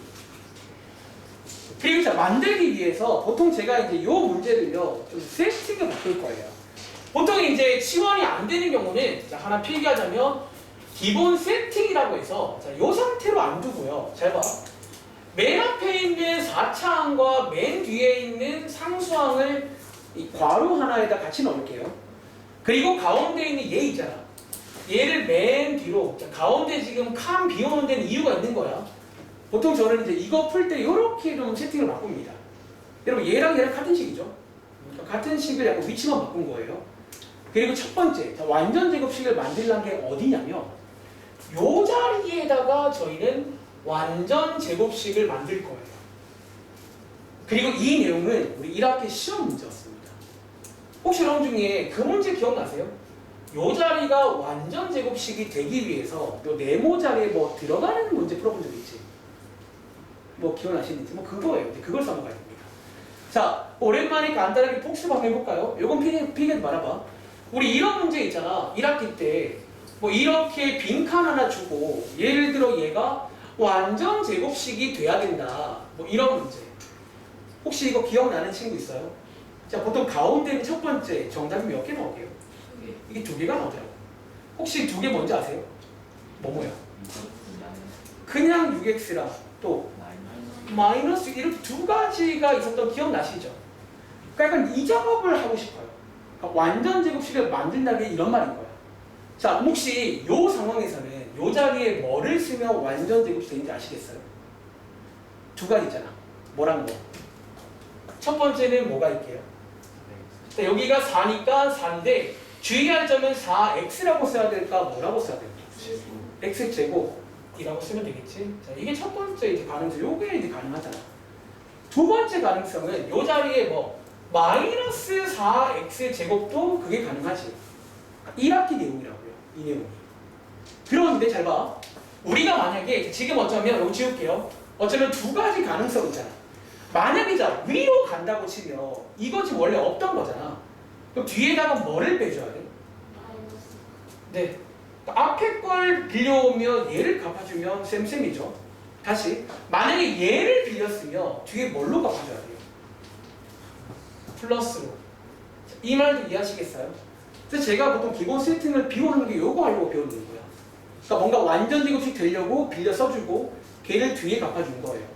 그리고 자, 만들기 위해서 보통 제가 이제 요 문제를요 좀 세팅을 바꿀 거예요. 보통 이제 지원이 안 되는 경우는 자, 하나 필기하자면 기본 세팅이라고 해서 자, 요 상태로 안 두고요. 잘 봐. 맨 앞에 있는 4차항과 맨 뒤에 있는 상수항을 이 괄호 하나에다 같이 넣을게요. 그리고 가운데 있는 얘 있잖아. 얘를 맨 뒤로 자, 가운데 지금 칸 비워놓은 데는 이유가 있는 거야. 보통 저는 이제 이거 풀 때 이렇게 좀 세팅을 바꿉니다. 여러분 얘랑 같은 식이죠. 같은 식을 약간 위치만 바꾼 거예요. 그리고 첫 번째 자, 완전 제곱식을 만들려는 게 어디냐면 요 자리에다가 저희는 완전 제곱식을 만들 거예요. 그리고 이 내용은 우리 1학기 시험 문제였습니다. 혹시 여러분 중에 그 문제 기억나세요? 요 자리가 완전 제곱식이 되기 위해서 요 네모 자리에 뭐 들어가는 문제 풀어본 적 있지? 뭐 기억나시는지 뭐 그거예요. 그걸 써먹어야 됩니다. 자, 오랜만에 간단하게 복습 한번 해볼까요? 요건 피게 말아봐. 우리 이런 문제 있잖아. 1학기 때 뭐 이렇게 빈칸 하나 주고 예를 들어 얘가 완전 제곱식이 돼야 된다. 뭐 이런 문제. 혹시 이거 기억나는 친구 있어요? 자, 보통 가운데는 첫 번째 정답이 몇 개 나오게요? 이게 2개가 나오더라고. 혹시 2개 뭔지 아세요? 뭐야? 그냥 6x랑 또 마이너스 이렇게 두 가지가 있었던 기억나시죠? 그러니까 약간 이 작업을 하고 싶어요. 그러니까 완전 제곱식을 만든다는 게 이런 말인 거야. 자, 혹시 이 상황에서는 이 자리에 뭐를 쓰면 완전 제곱식 되는지 아시겠어요? 두 가지 있잖아. 뭐랑 뭐? 첫 번째는 뭐가 있게요? 자, 여기가 4니까 4인데 주의할 점은 4x라고 써야 될까? 뭐라고 써야 될까? x제곱이라고 쓰면 되겠지. 자, 이게 첫 번째 이제 가능성. 요게 이제 가능하잖아. 두 번째 가능성은 이 자리에 뭐 마이너스 4x 제곱도 그게 가능하지. 1학기 내용이라고요. 이 내용이. 그런데 잘 봐. 우리가 만약에 지금 어쩌면 여기 지울게요. 어쩌면 두 가지 가능성이 있잖아. 만약에 자 위로 간다고 치면 이거 지금 원래 없던 거잖아. 그럼 뒤에다가 뭐를 빼줘야 돼? 네. 앞에 걸 빌려오면 얘를 갚아주면 쌤쌤이죠. 다시 만약에 얘를 빌렸으면 뒤에 뭘로 갚아줘야 돼요? 플러스로. 이 말도 이해하시겠어요? 그래서 제가 보통 기본 세팅을 비워놓는 게 요거 하려고 비워놓는 거야. 그러니까 뭔가 완전 제곱식 되려고 빌려 써주고 걔를 뒤에 갚아준 거예요.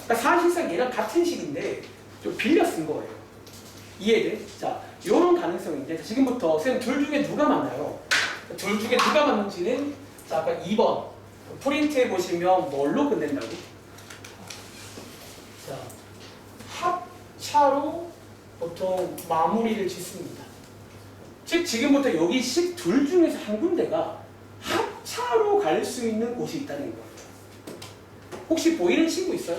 그러니까 사실상 얘랑 같은 식인데 좀 빌려 쓴 거예요. 이해돼? 자, 요런 가능성인데 지금부터 쌤 둘 중에 누가 맞나요? 둘 중에 누가 맞는지는 자 아까 2번 프린트해 보시면 뭘로 끝낸다고? 자, 합차로 보통 마무리를 짓습니다. 즉 지금부터 여기 식 둘 중에서 한 군데가 합차로 갈 수 있는 곳이 있다는 거예요. 혹시 보이는 친구 있어요?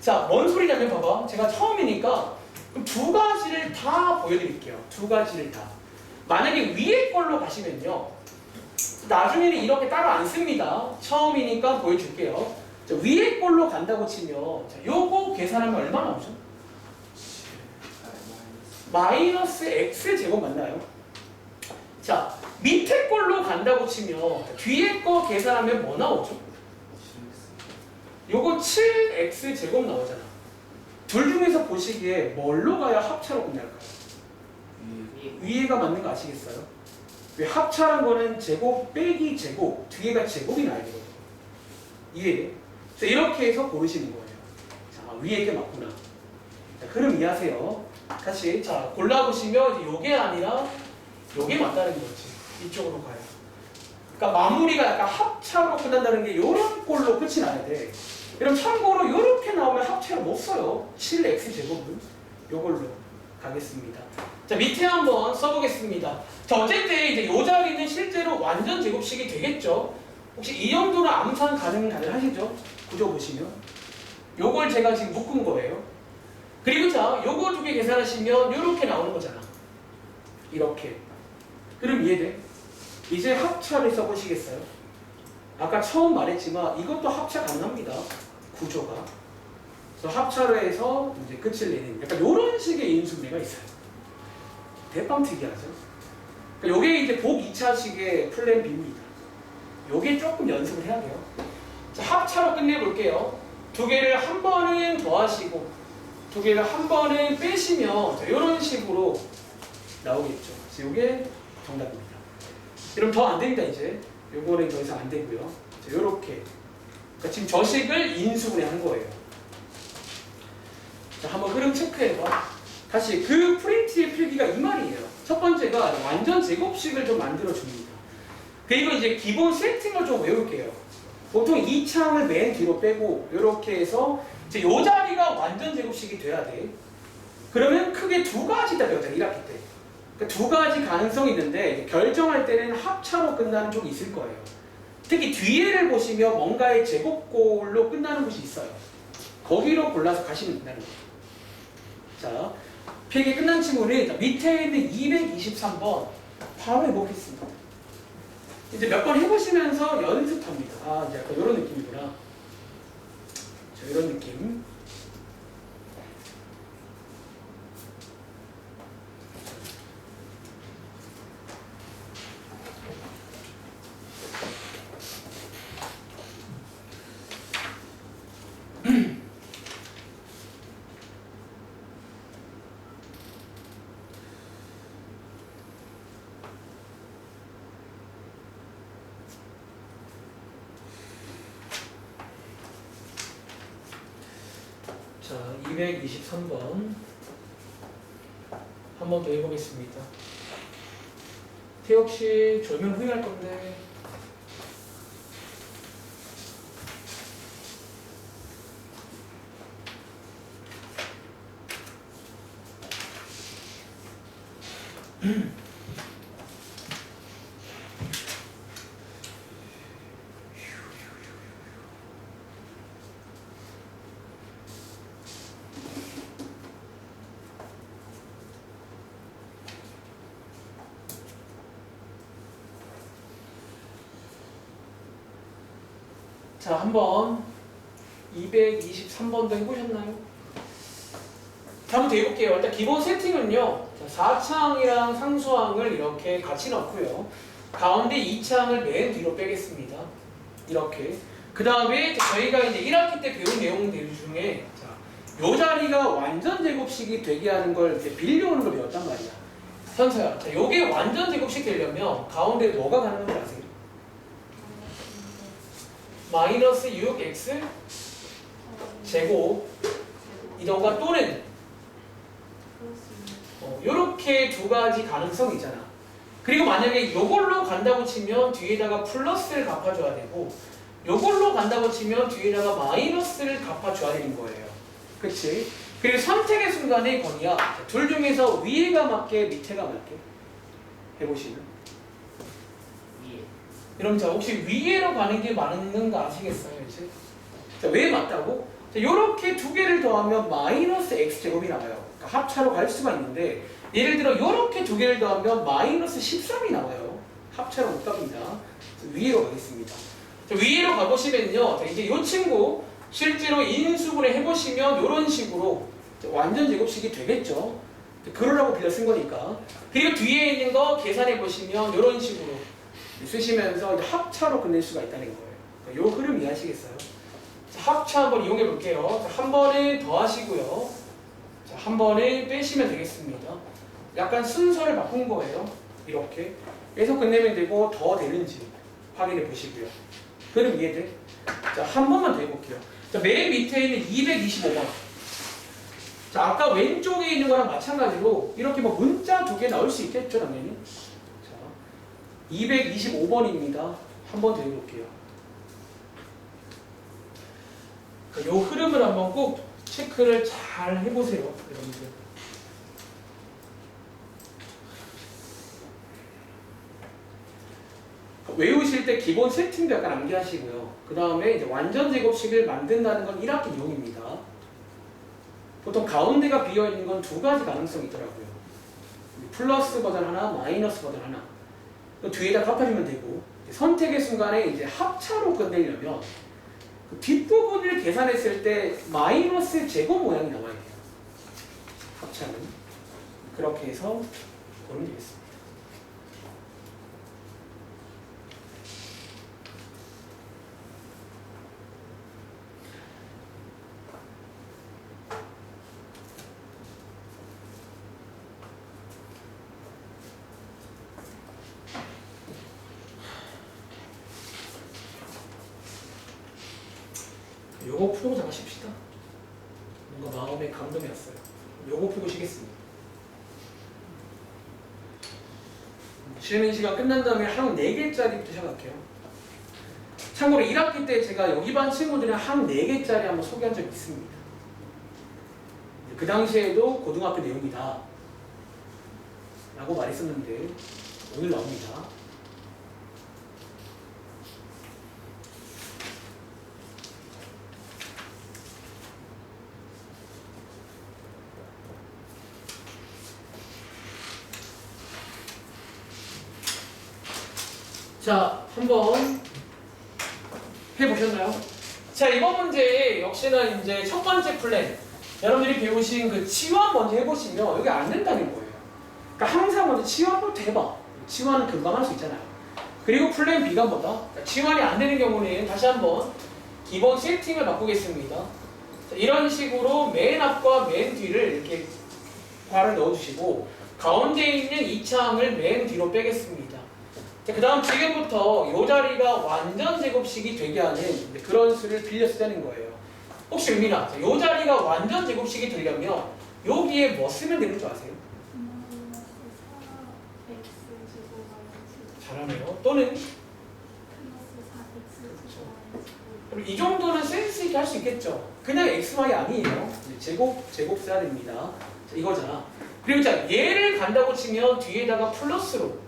자, 뭔 소리냐면 봐봐. 제가 처음이니까 그럼 두 가지를 다 보여드릴게요. 두 가지를 다. 만약에 위에 걸로 가시면요. 나중에는 이렇게 따로 안 씁니다. 처음이니까 보여줄게요. 자, 위에 걸로 간다고 치면 자, 요거 계산하면 얼마 나오죠? 마이너스 x 제곱 맞나요? 자, 밑에 걸로 간다고 치면 자, 뒤에 거 계산하면 뭐 나오죠? 요거 7x 제곱 나오잖아. 둘 중에서 보시기에 뭘로 가야 합차로 끝날까요? 위에가 맞는 거 아시겠어요? 왜 합차란 거는 제곱 빼기 제곱, 뒤에가 제곱이 나야 되거든요. 이해돼? 그래서 이렇게 해서 고르시는 거예요. 자, 위에 게 맞구나. 자, 그럼 이해하세요. 다시 자 골라보시면 이제 요게 아니라 요게 맞다는 거지. 이쪽으로 가요. 그러니까 마무리가 약간 합차로 끝난다는 게 요런 꼴로 끝이 나야 돼. 그럼 참고로 요렇게 나오면 합차를 못 써요. 7x 제곱은 요걸로 가겠습니다. 자, 밑에 한번 써보겠습니다. 자, 어쨌든 이제 요 자리는 실제로 완전 제곱식이 되겠죠. 혹시 이 정도로 암산 가능하시죠? 구조 보시면 요걸 제가 지금 묶은 거예요. 그리고 자, 요거 두 개 계산하시면 요렇게 나오는 거잖아. 이렇게. 그럼 이해돼? 이제 합차를 써보시겠어요? 아까 처음 말했지만 이것도 합차 가능합니다. 구조가. 그래서 합차로 해서 이제 끝을 내는 약간 요런 식의 인수분해가 있어요. 대빵 특이하죠? 그러니까 요게 이제 복 2차식의 플랜 B입니다. 요게 조금 연습을 해야 돼요. 자, 합차로 끝내볼게요. 두 개를 한 번은 더하시고 두 개를 한 번은 빼시면 자, 이런 식으로 나오겠죠. 그래서 이게 정답입니다. 그럼 더 안 됩니다. 이제 요거는 더 이상 안 되고요. 자, 요렇게 그러니까 지금 저식을 인수분해한 거예요. 자, 한번 흐름 체크해봐. 다시 그 프린트의 필기가 이 말이에요. 첫 번째가 완전 제곱식을 좀 만들어 줍니다. 그리고 이제 기본 세팅을 좀 외울게요. 보통 이 창을 맨 뒤로 빼고 이렇게 해서 이제 요 자리가 완전 제곱식이 돼야 돼. 그러면 크게 두 가지다 배웠잖아. 1학기 때. 그러니까 두 가지 가능성이 있는데 결정할 때는 합차로 끝나는 쪽이 있을 거예요. 특히 뒤에를 보시면 뭔가의 제곱꼴로 끝나는 곳이 있어요. 거기로 골라서 가시면 된다는 거예요. 자, 필기 끝난 친구는 밑에 있는 223번 바로 해보겠습니다. 이제 몇 번 해보시면서 연습합니다. 아, 이제 약간 이런 느낌이구나. 자, 이런 느낌. 자, 223번 한 번 더 해보겠습니다. 태혁씨 졸면 후회할 건데. 자, 한번 223번도 해보셨나요? 자, 한번 더 해볼게요. 일단 기본 세팅은요. 자, 4창이랑 상수항을 이렇게 같이 넣고요. 가운데 2창을 맨 뒤로 빼겠습니다. 이렇게. 그 다음에 저희가 이제 1학기 때 배운 내용들 중에 자, 요 자리가 완전 제곱식이 되게 하는 걸 이제 빌려오는 걸 배웠단 말이야. 현서야. 자, 요게 완전 제곱식 되려면 가운데 뭐가 가는 건지 아세요? 마이너스 6x 제곱 이동과 또는 요렇게 두 가지 가능성이 있잖아. 그리고 만약에 요걸로 간다고 치면 뒤에다가 플러스를 갚아줘야 되고 요걸로 간다고 치면 뒤에다가 마이너스를 갚아줘야 되는 거예요. 그치? 그리고 선택의 순간에 건이야. 둘 중에서 위에가 맞게 밑에가 맞게 해보시면 여러분 자 혹시 위에로 가는 게 맞는 거 아시겠어요? 이제? 자, 왜 맞다고? 이렇게 두 개를 더하면 마이너스 x제곱이 나와요. 그러니까 합차로 갈 수가 있는데 예를 들어 이렇게 두 개를 더하면 마이너스 13이 나와요. 합차로 못 갑니다. 위로 가겠습니다. 위로 가보시면요. 자, 이제 이 친구 실제로 인수분해 해보시면 이런 식으로 완전 제곱식이 되겠죠. 그러라고 빌려 쓴 거니까. 그리고 뒤에 있는 거 계산해 보시면 이런 식으로 쓰시면서 이제 합차로 끝낼 수가 있다는 거예요. 이 흐름 이해하시겠어요? 자, 합차 한번 이용해 볼게요. 자, 한 번에 더하시고요. 자, 한 번에 빼시면 되겠습니다. 약간 순서를 바꾼 거예요. 이렇게. 해서 끝내면 되고 더 되는지 확인해 보시고요. 흐름 이해돼? 자, 한 번만 더 해볼게요. 자, 맨 밑에 있는 225번. 자, 아까 왼쪽에 있는 거랑 마찬가지로 이렇게 뭐 문자 두 개 나올 수 있겠죠, 당연히. 자, 225번입니다. 한 번 더 해볼게요. 이 흐름을 한번 꼭 체크를 잘 해보세요, 여러분들. 외우실 때 기본 세팅도 약간 암기하시고요. 그 다음에 이제 완전 제곱식을 만든다는 건 1학기 유형입니다. 보통 가운데가 비어있는 건 두 가지 가능성이 있더라고요. 플러스 버전 하나, 마이너스 버전 하나. 뒤에다 갚아주면 되고, 선택의 순간에 이제 합차로 끝내려면 그 뒷부분을 계산했을 때 마이너스 제곱 모양이 나와야 돼요. 합차는. 그렇게 해서 보면 되겠습니다. 요거 풀고 잠깐 쉽시다. 뭔가 마음에 감동이 왔어요. 요거 풀고 쉬겠습니다. 쉬는 시간 끝난 다음에 한 4개짜리부터 시작할게요. 참고로 1학기 때 제가 여기 반 친구들은 한 4개짜리 한번 소개한 적이 있습니다. 그 당시에도 고등학교 내용이다 라고 말했었는데 오늘 나옵니다. 자, 한번 해보셨나요? 자, 이번 문제 역시나 이제 첫 번째 플랜. 여러분들이 배우신 그 치환 먼저 해보시면 여기 안 된다는 거예요. 그러니까 항상 먼저 치환부터 해봐. 치환은 금방 할 수 있잖아요. 그리고 플랜 B가 뭐다? 치환이 안 되는 경우는 다시 한번 기본 세팅을 바꾸겠습니다. 자, 이런 식으로 맨 앞과 맨 뒤를 이렇게 괄을 넣어주시고 가운데 있는 이 창을 맨 뒤로 빼겠습니다. 그 다음 지금부터 이 자리가 완전 제곱식이 되게 하는 그런 수를 빌려 쓰자는 거예요. 혹시 의미나 이 자리가 완전 제곱식이 되려면 여기에 뭐 쓰면 되는 줄 아세요? 잘하네요. 또는 그럼 이 정도는 센스 있게 할 수 있겠죠. 그냥 xy 아니에요. 제곱 써야 됩니다. 자, 이거잖아. 그리고 자 얘를 간다고 치면 뒤에다가 플러스로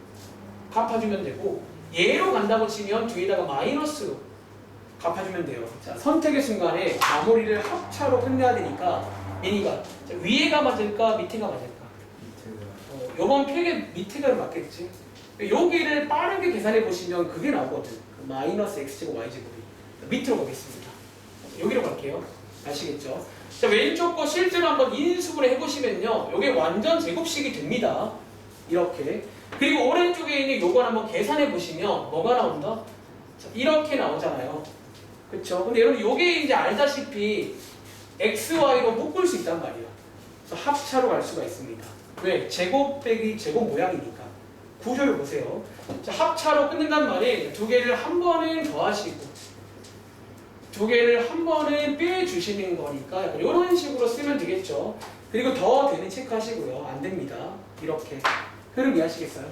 갚아주면 되고 얘로 간다고 치면 뒤에다가 마이너스로 갚아주면 돼요. 자, 선택의 순간에 마무리를 합차로 끝내야 되니까 미니가 자, 위에가 맞을까 밑에가 맞을까? 요번 필기 밑에가 맞겠지. 여기를 빠르게 계산해 보시면 그게 나오거든. 마이너스 x제곱 y제곱이 밑으로 가겠습니다. 여기로 갈게요. 아시겠죠? 자, 왼쪽 거 실제로 한번 인수분해 해보시면요 요게 완전 제곱식이 됩니다. 이렇게. 그리고 오른쪽에 있는 요걸 한번 계산해 보시면 뭐가 나온다? 자, 이렇게 나오잖아요. 그쵸? 근데 여러분 요게 이제 알다시피 XY로 묶을 수 있단 말이에요. 그래서 합차로 갈 수가 있습니다. 왜? 제곱 빼기 제곱 모양이니까. 구조를 보세요. 자, 합차로 끝낸단 말이 두 개를 한 번에 더하시고 두 개를 한 번에 빼주시는 거니까 이런 식으로 쓰면 되겠죠. 그리고 더 되는 체크하시고요. 안 됩니다. 이렇게. 흐름 이해하시겠어요?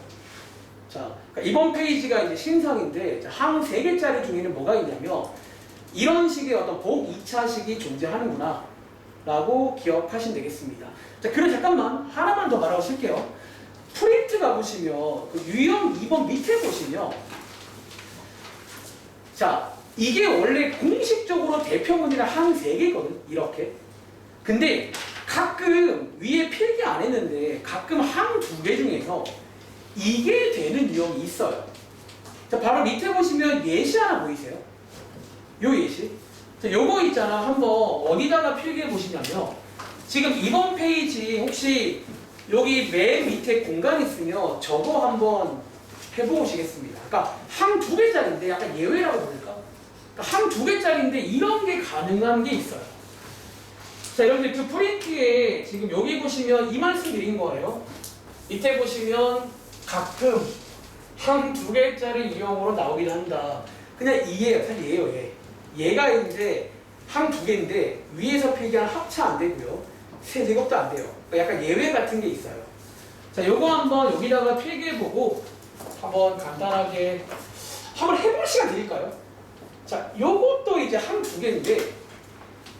자, 그러니까 이번 페이지가 이제 신상인데 항 3개짜리 중에는 뭐가 있냐면 이런 식의 어떤 복 2차식이 존재하는구나 라고 기억하시면 되겠습니다. 자, 그럼 잠깐만 하나만 더 말하고 쉴게요. 프린트 가보시면 그 유형 2번 밑에 보시면 자, 이게 원래 공식적으로 대표문이랑 항 3개거든. 이렇게. 근데 가끔 위에 필기 안 했는데 가끔 항 2개 중에서 이게 되는 유형이 있어요. 자, 바로 밑에 보시면 예시 하나 보이세요? 요 예시. 자, 요거 있잖아. 한번 어디다가 필기해 보시냐면 지금 이번 페이지 혹시 여기 맨 밑에 공간 있으면 저거 한번 해보시겠습니다. 그러니까 항 2개짜리인데 약간 예외라고 부를까? 그러니까 항 2개짜리인데 이런 게 가능한 게 있어요. 자, 여러분들 그 프린트에 지금 여기 보시면 이 말씀 드린 거예요. 밑에 보시면 가끔 항 2개짜리 유형으로 나오긴 한다. 그냥 이게 사실 얘예요, 얘. 얘가 이제 항 2개인데 위에서 필기한 합차 안 되고요. 세제곱도 안 돼요. 그러니까 약간 예외 같은 게 있어요. 자, 요거 한번 여기다가 필기해보고 한번 간단하게 한번 해볼 시간 드릴까요? 자, 요것도 이제 항 2개인데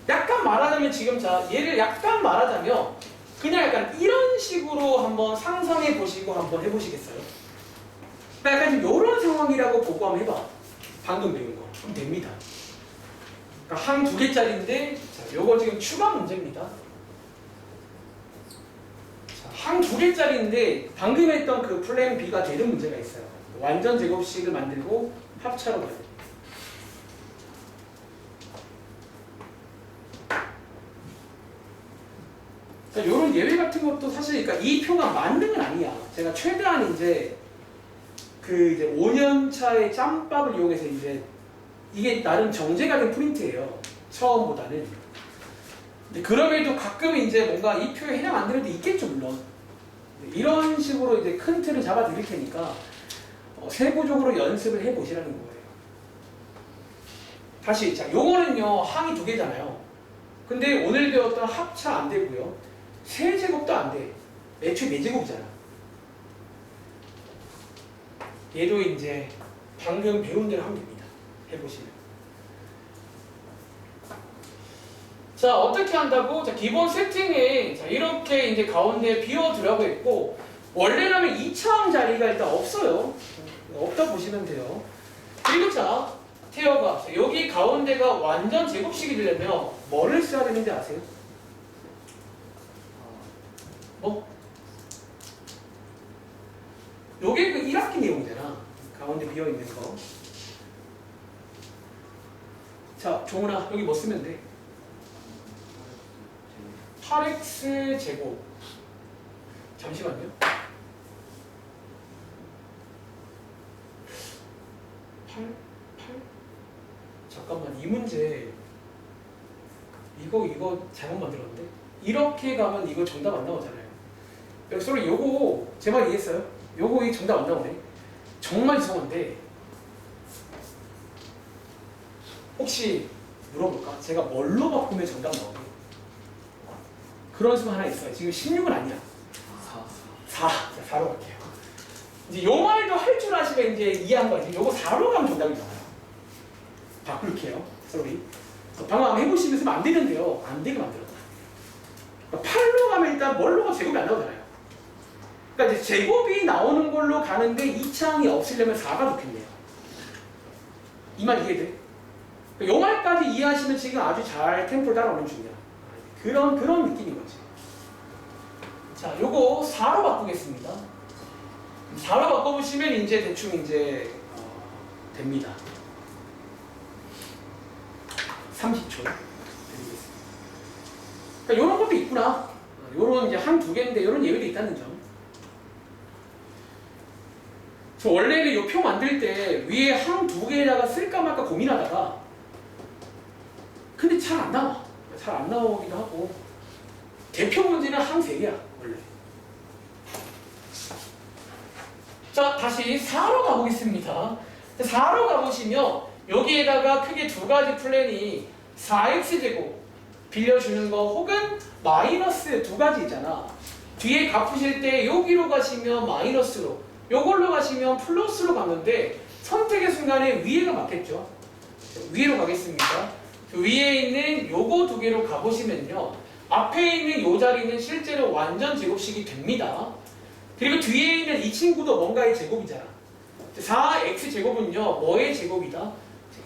약간 말하자면 지금 자 얘를 약간 말하자면 그냥 약간 이런 식으로 한번 상상해 보시고 한번 해보시겠어요? 약간 좀 이런 상황이라고 보고 한번 해봐. 방금 배운 거. 그럼 됩니다. 그러니까 항 2개짜리인데 자, 요거 지금 추가 문제입니다. 자, 항 2개짜리인데 방금 했던 그 플랜 B가 되는 문제가 있어요. 완전 제곱식을 만들고 합차로 가요. 이런 예외 같은 것도 사실 그러니까 이 표가 맞는 건 아니야. 제가 최대한 이제 그 이제 5년 차의 짬밥을 이용해서 이제 이게 나름 정제가 된 프린트예요. 처음보다는. 근데 그럼에도 가끔 이제 뭔가 이 표에 해당 안 되는 데 있겠죠, 물론. 이런 식으로 이제 큰 틀을 잡아 드릴 테니까 세부적으로 연습을 해 보시라는 거예요. 다시 자, 요거는요 항이 2개잖아요. 근데 오늘 배웠던 합차 안 되고요. 세제곱도 안 돼. 애초에 4제곱이잖아. 얘도 이제 방금 배운 대로 하면 됩니다. 해보시면. 자, 어떻게 한다고? 자, 기본 세팅에 자, 이렇게 이제 가운데 비워두라고 했고, 원래라면 2차항 자리가 일단 없어요. 없다 보시면 돼요. 그리고 자, 태어가 여기 가운데가 완전 제곱식이 되려면 뭐를 써야 되는지 아세요? 뭐? 요게 그 1학기 내용이잖아. 가운데 비어있는 거. 자, 종훈아, 여기 뭐 쓰면 돼? 8x 제곱. 잠시만요. 8? 잠깐만, 이 문제 이거 잘못 만들었는데? 이렇게 가면 이거 정답 안 나오잖아요. 여기 요거 제 말 이해했어요? 요거 이 정답 안 나오네. 정말 이상한데 혹시 물어볼까? 제가 뭘로 바꾸면 정답 나오게? 그런 수가 하나 있어요. 지금 16은 아니야. 4. 자, 4로 갈게요. 이제 요 말도 할 줄 아시면 이제 이해한 거지. 요거 4로 가면 정답이 나와요. 바꿀게요. 쏘리. 방금 한번 해보시면서 안 되는데요. 안 되게 만들었다. 그러니까 8로 가면 일단 뭘로 가면 제곱이 안 나오잖아요. 그러니까 이제 제곱이 나오는 걸로 가는데 2차항이 없으려면 4가 좋겠네요. 이 말 이해돼? 요 말까지 이해하시면 지금 아주 잘 템포를 따라오는 중이야. 그런 느낌인 거지. 자, 요거 4로 바꾸겠습니다. 4로 바꿔보시면 이제 대충 이제 됩니다. 30초 드리겠습니다. 그러니까 요런 것도 있구나. 요런 이제 한 2개인데 요런 예외도 있다는 점. 저 원래는 요 표 만들 때 위에 한 2개에다가 쓸까 말까 고민하다가 근데 잘 안 나와. 잘 안 나오기도 하고 대표 문제는 한 3개야 원래. 자, 다시 4로 가보겠습니다. 4로 가보시면 여기에다가 크게 2가지 플랜이 4x제곱 빌려주는 거 혹은 마이너스 2가지 있잖아. 뒤에 갚으실 때 여기로 가시면 마이너스로, 요걸로 가시면 플러스로 갔는데 선택의 순간에 위에가 맞겠죠. 위로 가겠습니다. 그 위에 있는 요거 2개로 가보시면요, 앞에 있는 요 자리는 실제로 완전 제곱식이 됩니다. 그리고 뒤에 있는 이 친구도 뭔가의 제곱이잖아. 4x제곱은요 뭐의 제곱이다?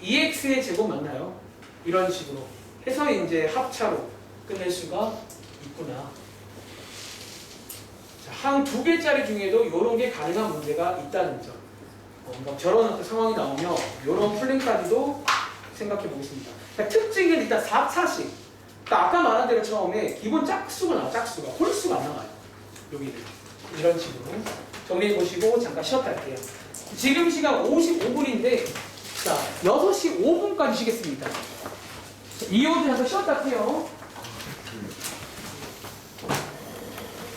2x의 제곱 맞나요? 이런 식으로 해서 이제 합차로 끝낼 수가 있구나. 항 2개짜리 중에도 이런 게 가능한 문제가 있다는 점. 그러니까 저런 어떤 상황이 나오면 이런 풀링까지도 생각해 보겠습니다. 그러니까 특징은 일단 4차식. 그러니까 아까 말한 대로 처음에 기본 짝수가 나와, 짝수가. 홀수가 안 나와요. 여기는. 이런 식으로. 정리해 보시고 잠깐 쉬었다 할게요. 지금 시간 55분인데, 자, 6시 5분까지 쉬겠습니다. 이 오전 잠깐 쉬었다 할게요.